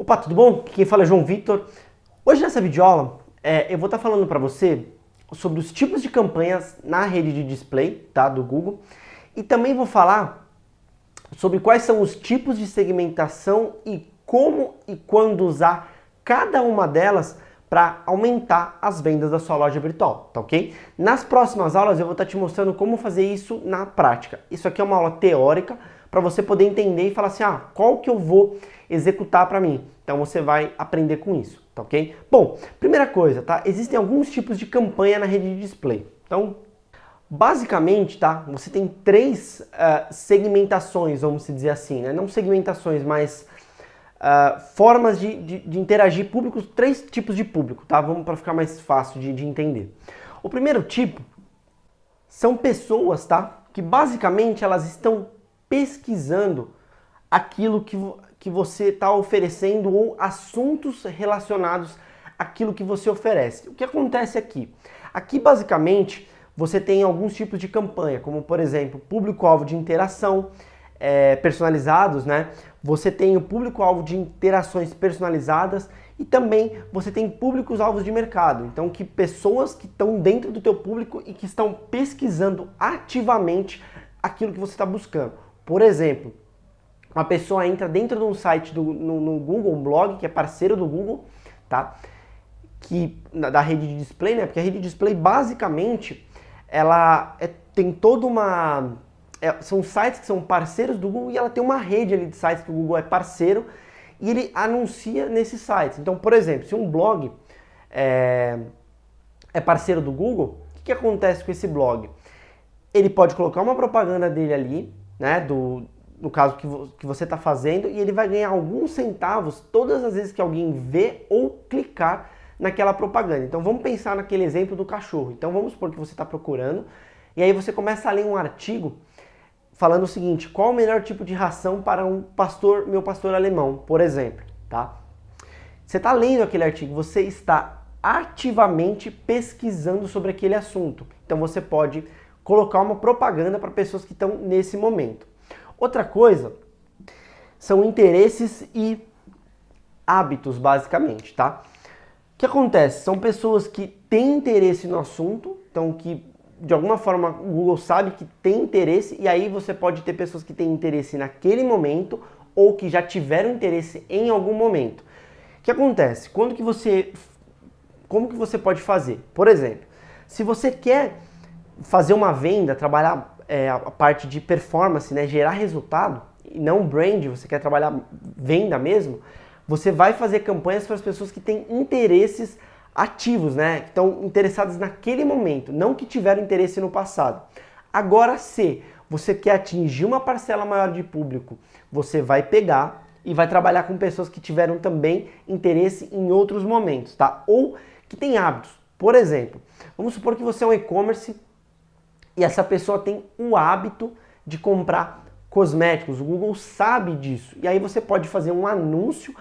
Opa, tudo bom? Aqui quem fala é João Vitor. Hoje nessa videoaula eu vou estar falando para você sobre os tipos de campanhas na rede de display, tá, do Google, e também vou falar sobre quais são os tipos de segmentação e como e quando usar cada uma delas para aumentar as vendas da sua loja virtual, tá ok? Nas próximas aulas eu vou estar te mostrando como fazer isso na prática. Isso aqui é uma aula teórica para você poder entender e falar assim, qual que eu vou executar para mim? Então você vai aprender com isso, tá ok? Bom, primeira coisa, tá? Existem alguns tipos de campanha na rede de display. Então, basicamente, tá? Você tem três segmentações, vamos dizer assim, né? Não segmentações, mas formas de interagir públicos, três tipos de público, tá? Vamos para ficar mais fácil de entender. O primeiro tipo são pessoas, tá? Que basicamente elas estão pesquisando aquilo que você está oferecendo ou assuntos relacionados àquilo que você oferece. O que acontece aqui? Aqui basicamente você tem alguns tipos de campanha, como por exemplo, público-alvo de interação personalizados, né? Você tem o público-alvo de interações personalizadas e também você tem públicos-alvos de mercado. Então, que pessoas que estão dentro do teu público e que estão pesquisando ativamente aquilo que você está buscando. Por exemplo, uma pessoa entra dentro de um site no Google, um blog que é parceiro do Google, tá? Da rede de display, né? Porque a rede de display basicamente ela tem toda uma... são sites que são parceiros do Google e ela tem uma rede ali de sites que o Google é parceiro e ele anuncia nesses sites. Então, por exemplo, se um blog é parceiro do Google, o que acontece com esse blog? Ele pode colocar uma propaganda dele ali, né, no caso que você está fazendo, e ele vai ganhar alguns centavos todas as vezes que alguém vê ou clicar naquela propaganda. Então vamos pensar naquele exemplo do cachorro. Então vamos supor que você está procurando, e aí você começa a ler um artigo falando o seguinte: qual o melhor tipo de ração para meu pastor alemão, por exemplo, tá? Você está lendo aquele artigo, você está ativamente pesquisando sobre aquele assunto. Então você pode colocar uma propaganda para pessoas que estão nesse momento. Outra coisa são interesses e hábitos, basicamente, tá? O que acontece? São pessoas que têm interesse no assunto, então que de alguma forma o Google sabe que tem interesse, e aí você pode ter pessoas que têm interesse naquele momento ou que já tiveram interesse em algum momento. O que acontece? Como que você pode fazer? Por exemplo, se você quer fazer uma venda, trabalhar a parte de performance, né, gerar resultado, e não brand, você quer trabalhar venda mesmo, você vai fazer campanhas para as pessoas que têm interesses ativos, né, que estão interessadas naquele momento, não que tiveram interesse no passado. Agora, se você quer atingir uma parcela maior de público, você vai pegar e vai trabalhar com pessoas que tiveram também interesse em outros momentos, tá? Ou que têm hábitos. Por exemplo, vamos supor que você é um e-commerce e essa pessoa tem o hábito de comprar cosméticos. O Google sabe disso. E aí você pode fazer um anúncio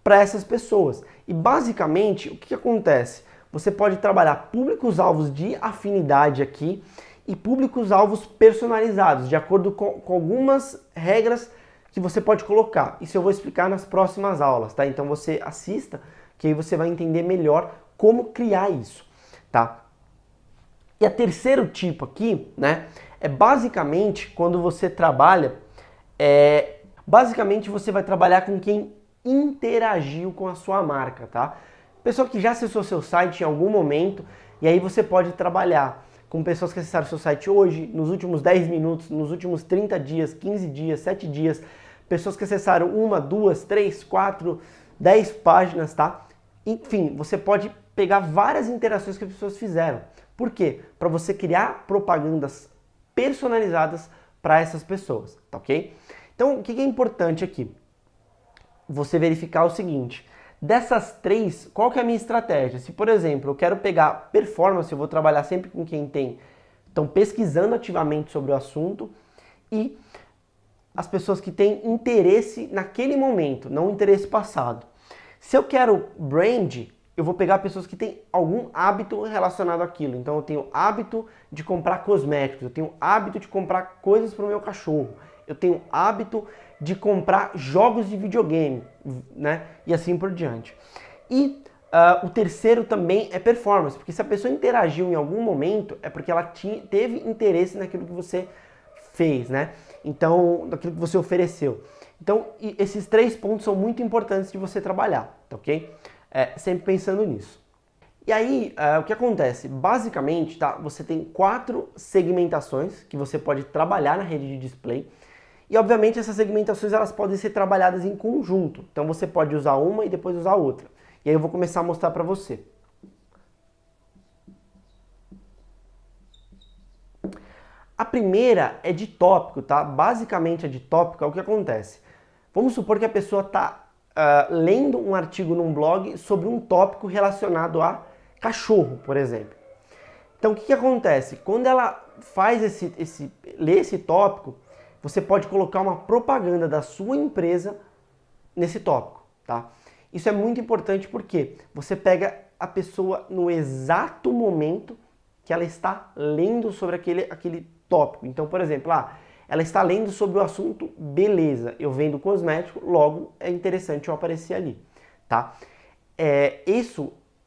para essas pessoas. E basicamente, o que acontece? Você pode trabalhar públicos-alvos de afinidade aqui e públicos-alvos personalizados, de acordo com algumas regras que você pode colocar. Isso eu vou explicar nas próximas aulas, tá? Então você assista, que aí você vai entender melhor como criar isso, tá? E a terceiro tipo aqui, né, é basicamente quando você trabalha, basicamente você vai trabalhar com quem interagiu com a sua marca, tá? Pessoa que já acessou seu site em algum momento, e aí você pode trabalhar com pessoas que acessaram seu site hoje, nos últimos 10 minutos, nos últimos 30 dias, 15 dias, 7 dias, pessoas que acessaram 1, 2, 3, 4, 10 páginas, tá? Enfim, você pode pegar várias interações que as pessoas fizeram. Por quê? Para você criar propagandas personalizadas para essas pessoas, tá ok? Então, o que é importante aqui? Você verificar o seguinte: dessas três, qual que é a minha estratégia? Se, por exemplo, eu quero pegar performance, eu vou trabalhar sempre com quem estão pesquisando ativamente sobre o assunto, e as pessoas que têm interesse naquele momento, não interesse passado. Se eu quero brand, eu vou pegar pessoas que têm algum hábito relacionado àquilo. Então eu tenho hábito de comprar cosméticos, eu tenho hábito de comprar coisas para o meu cachorro, eu tenho hábito de comprar jogos de videogame, né? E assim por diante. E o terceiro também é performance, porque se a pessoa interagiu em algum momento, é porque ela teve interesse naquilo que você fez, né? Então, daquilo que você ofereceu. Então, esses 3 pontos são muito importantes de você trabalhar, tá ok? Sempre pensando nisso. E aí, o que acontece? Basicamente, tá, você tem 4 segmentações que você pode trabalhar na rede de display. E, obviamente, essas segmentações elas podem ser trabalhadas em conjunto. Então, você pode usar uma e depois usar outra. E aí eu vou começar a mostrar para você. A primeira é de tópico, tá? Basicamente, a de tópico é o que acontece. Vamos supor que a pessoa está lendo um artigo num blog sobre um tópico relacionado a cachorro, por exemplo. Então, o que acontece? Quando ela faz lê esse tópico, você pode colocar uma propaganda da sua empresa nesse tópico, tá? Isso é muito importante porque você pega a pessoa no exato momento que ela está lendo sobre aquele tópico. Então, por exemplo, ela está lendo sobre o assunto beleza. Eu vendo cosmético, logo é interessante eu aparecer ali, tá?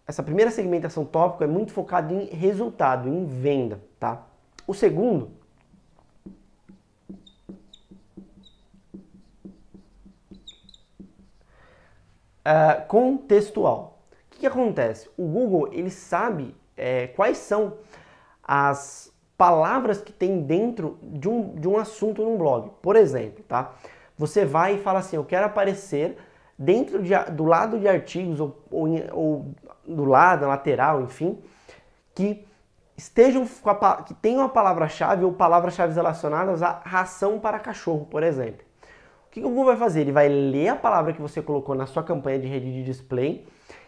Essa primeira segmentação tópico é muito focada em resultado, em venda, tá? O segundo contextual. O que acontece? O Google ele sabe quais são as palavras que tem dentro de um assunto num blog. Por exemplo, tá? Você vai e fala assim, eu quero aparecer dentro do lado de artigos ou do lado, lateral, enfim, que que tenham a palavra-chave ou palavras-chave relacionadas a ração para cachorro, por exemplo. O que o Google vai fazer? Ele vai ler a palavra que você colocou na sua campanha de rede de display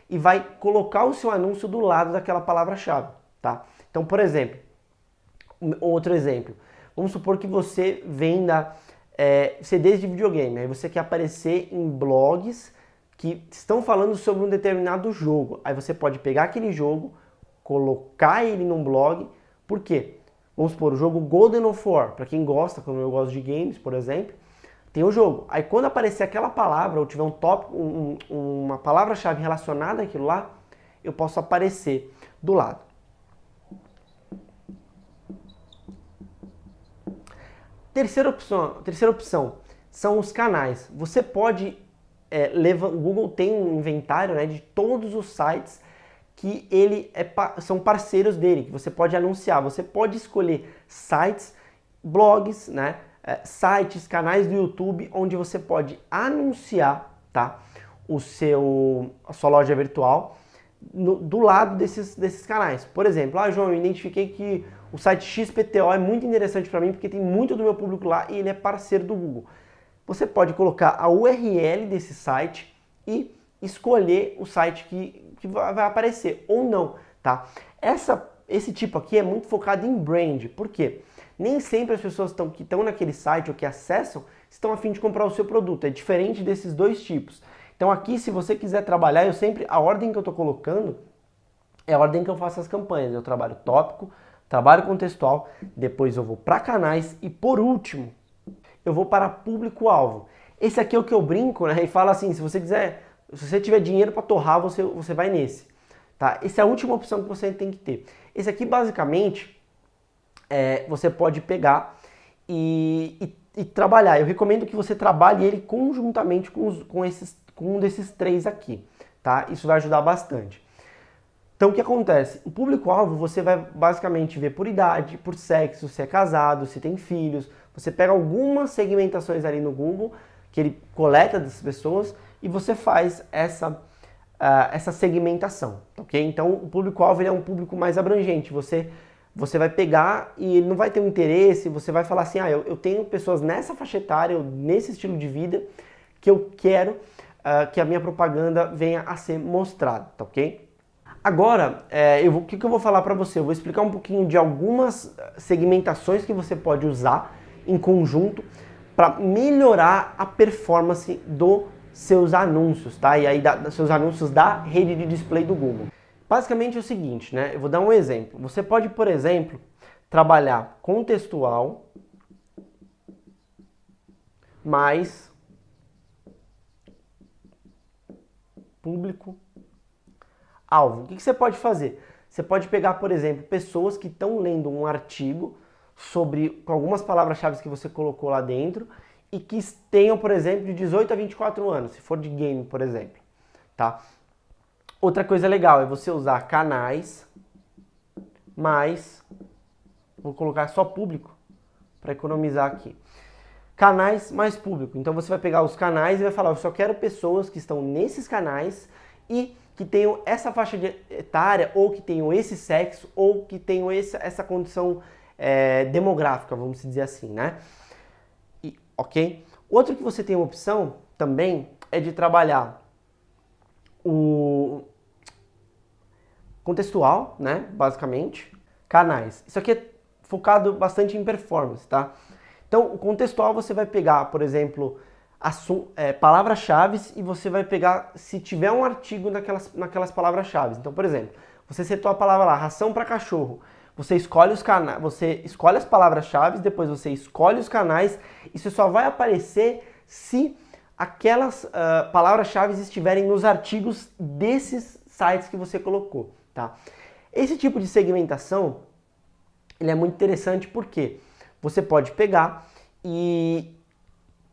e vai colocar o seu anúncio do lado daquela palavra-chave, tá? Então, por exemplo, outro exemplo, vamos supor que você venda CDs de videogame, aí você quer aparecer em blogs que estão falando sobre um determinado jogo. Aí você pode pegar aquele jogo, colocar ele num blog, por quê? Vamos supor, o jogo Golden of War, para quem gosta, como eu gosto de games, por exemplo, tem o jogo. Aí quando aparecer aquela palavra, ou tiver um tópico, uma palavra-chave relacionada àquilo lá, eu posso aparecer do lado. Terceira opção são os canais. Você pode o Google tem um inventário, né, de todos os sites que são parceiros dele, que você pode anunciar. Você pode escolher sites, blogs, né, sites, canais do YouTube, onde você pode anunciar, tá, a sua loja virtual do lado desses canais. Por exemplo, João, eu identifiquei que o site XPTO é muito interessante para mim porque tem muito do meu público lá e ele é parceiro do Google. Você pode colocar a URL desse site e escolher o site que vai aparecer ou não, tá? Esse tipo aqui é muito focado em brand. Por quê? Nem sempre as pessoas que estão naquele site ou que acessam estão a fim de comprar o seu produto. É diferente desses dois tipos. Então aqui, se você quiser trabalhar, a ordem que eu estou colocando é a ordem que eu faço as campanhas. Eu trabalho tópico, trabalho contextual, depois eu vou para canais e por último, eu vou para público-alvo. Esse aqui é o que eu brinco, né? E falo assim, se você tiver dinheiro para torrar, você vai nesse. Tá? Essa é a última opção que você tem que ter. Esse aqui, basicamente, você pode pegar e trabalhar. Eu recomendo que você trabalhe ele conjuntamente com um desses 3 aqui. Tá? Isso vai ajudar bastante. Então, o que acontece? O público-alvo você vai basicamente ver por idade, por sexo, se é casado, se tem filhos. Você pega algumas segmentações ali no Google, que ele coleta dessas pessoas, e você faz essa segmentação, ok? Então, o público-alvo é um público mais abrangente. Você vai pegar e ele não vai ter um interesse, você vai falar assim, eu tenho pessoas nessa faixa etária, nesse estilo de vida, que eu quero que a minha propaganda venha a ser mostrada, tá ok? Agora, o que eu vou falar para você? Eu vou explicar um pouquinho de algumas segmentações que você pode usar em conjunto para melhorar a performance dos seus anúncios, tá? E aí dos seus anúncios da rede de display do Google. Basicamente é o seguinte, né? Eu vou dar um exemplo. Você pode, por exemplo, trabalhar contextual mais público-alvo. O que você pode fazer? Você pode pegar, por exemplo, pessoas que estão lendo um artigo com algumas palavras-chave que você colocou lá dentro e que tenham, por exemplo, de 18 a 24 anos, se for de game, por exemplo. Tá? Outra coisa legal é você usar canais mais, vou colocar só público para economizar aqui. Canais mais público. Então você vai pegar os canais e vai falar, eu só quero pessoas que estão nesses canais e que tenham essa faixa etária, ou que tenham esse sexo, ou que tenham essa condição demográfica, vamos dizer assim, né? Ok? Outro que você tem uma opção também é de trabalhar o contextual, né? Basicamente, canais. Isso aqui é focado bastante em performance, tá? Então, o contextual você vai pegar, por exemplo, palavras-chave e você vai pegar, se tiver um artigo naquelas palavras-chave. Então, por exemplo, você setou a palavra lá, ração para cachorro. Você escolhe as palavras-chave, depois você escolhe os canais. Isso só vai aparecer se aquelas palavras-chave estiverem nos artigos desses sites que você colocou, tá? Esse tipo de segmentação, ele é muito interessante porque você pode pegar e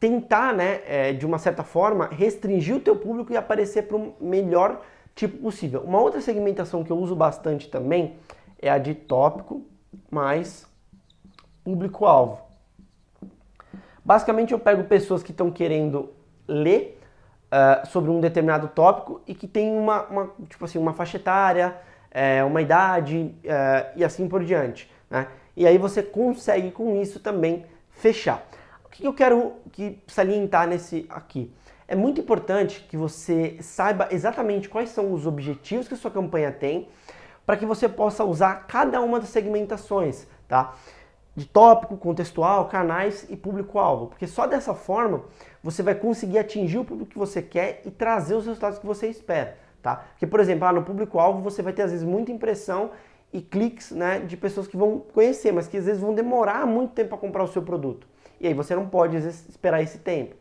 tentar, né, de uma certa forma, restringir o teu público e aparecer para o melhor tipo possível. Uma outra segmentação que eu uso bastante também é a de tópico mais público-alvo. Basicamente eu pego pessoas que estão querendo ler sobre um determinado tópico e que tem tipo assim, uma faixa etária, uma idade e assim por diante, né? E aí você consegue com isso também fechar. O que eu quero salientar nesse aqui? É muito importante que você saiba exatamente quais são os objetivos que a sua campanha tem para que você possa usar cada uma das segmentações, tá? De tópico, contextual, canais e público-alvo. Porque só dessa forma você vai conseguir atingir o público que você quer e trazer os resultados que você espera, tá? Porque, por exemplo, no público-alvo você vai ter às vezes muita impressão e cliques, né, de pessoas que vão conhecer, mas que às vezes vão demorar muito tempo para comprar o seu produto. E aí você não pode, às vezes, esperar esse tempo.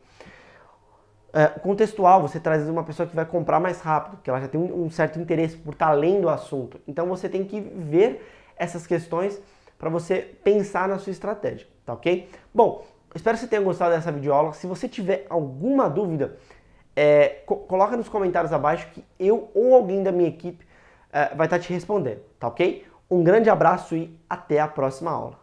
O contextual, você traz uma pessoa que vai comprar mais rápido, que ela já tem um certo interesse por estar lendo o assunto. Então você tem que ver essas questões para você pensar na sua estratégia, tá ok? Bom, espero que você tenha gostado dessa videoaula. Se você tiver alguma dúvida, coloca nos comentários abaixo que eu ou alguém da minha equipe vai estar te respondendo, tá ok? Um grande abraço e até a próxima aula.